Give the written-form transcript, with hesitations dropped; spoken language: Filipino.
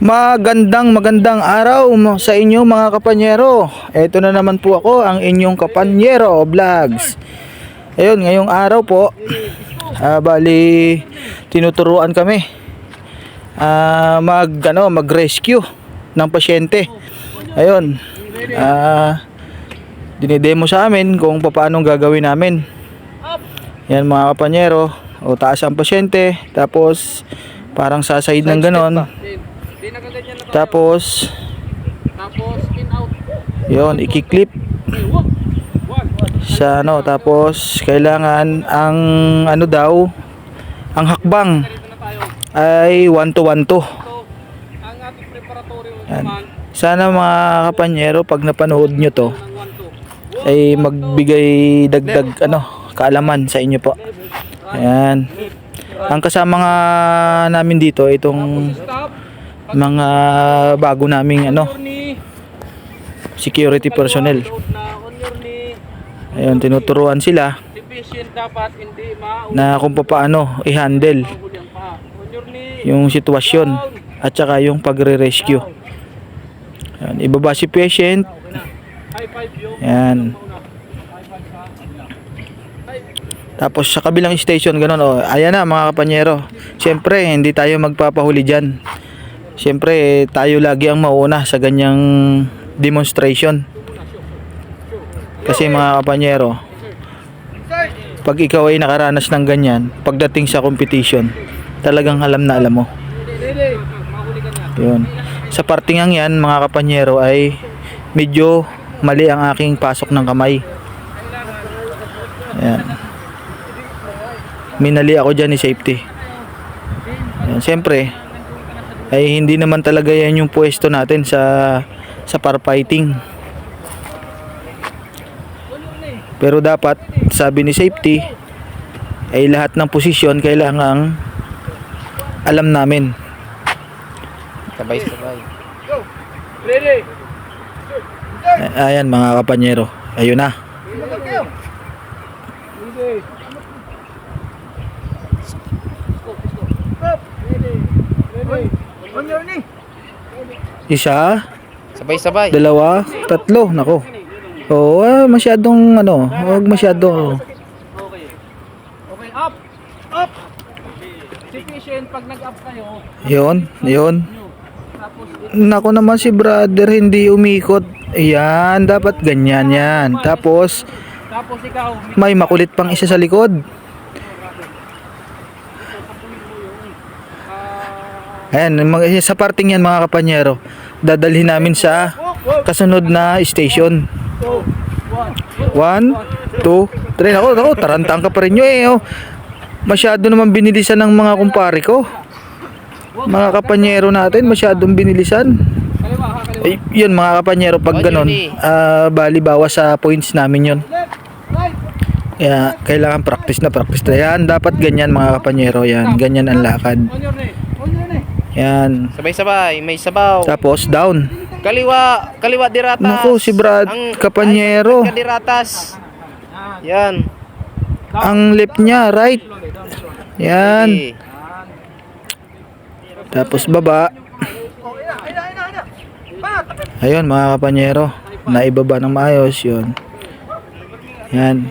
Magandang araw sa inyo mga kapanyero. Ito na naman po ako, ang inyong kapanyero vlogs. Ayun, ngayong araw po, bali tinuturuan kami mag-rescue ng pasyente. Ayun, dinidemo sa amin kung paano gagawin namin. Yan mga kapanyero, o taas ang pasyente, tapos parang sasayid ng ganon. Tapos in out. Yun, i-clip sa tapos kailangan ang ang hakbang ay 1 to 1 to. Yan. Sana mga kapanyero, pag napanood nyo to ay magbigay dagdag kaalaman sa inyo po. Ayan. Ang kasama nga namin dito itong mga bago naming security personnel. Ayun, tinuturuan sila na kung paano i-handle yung sitwasyon at saka yung pagre-rescue. Ayan, ibaba si patient. Ayan. Tapos sa kabilang station ganun, ayan na mga kapanyero. Siyempre hindi tayo magpapahuli dyan. Siyempre tayo lagi ang mauna sa ganyang demonstration. Kasi mga kapanyero, pag ikaw ay nakaranas ng ganyan, pagdating sa competition, talagang alam na alam mo. Yun. Sa partingang yan mga kapanyero ay medyo mali ang aking pasok ng kamay. Ayan. Minali ako dyan ni safety. Ayan. Siyempre ay hindi naman talaga yan yung pwesto natin sa firefighting. Pero dapat, sabi ni safety, ay lahat ng posisyon kailangang alam namin. Sabay-sabay. Ayan mga kapanyero, ayun na. Isa, Sabay-sabay. dalawa, tatlo, nako. Oo, masyadong huwag masyadong. Okay, up. Sufficient pag nag-up kayo. Yun. Nako naman si brother hindi umikot. Ayan, dapat ganyan yan. Tapos Ikaw, may makulit pang isa sa likod. Ayan, sa parting yan mga kapanyero, dadalhin namin sa kasunod na station. 1, 2, 3. Ako, tarantang ka pa rin nyo Masyado naman binilisan ng mga kumpare ko. Mga kapanyero natin, masyadong binilisan. Yun mga kapanyero, pag ganon, bali bawas sa points namin yun. Kaya kailangan practice na yan. Dapat ganyan mga kapanyero, yan. Ganyan ang lakad. Yan. Sabay-sabay, may sabaw. Tapos down. Kaliwa diratas. Naku, si Brad kapanyero. Diratas. Yan. Ang left niya, right. Yan. Okay. Tapos baba. Ayun mga kapanyero, naibaba ng maayos yun. Yan.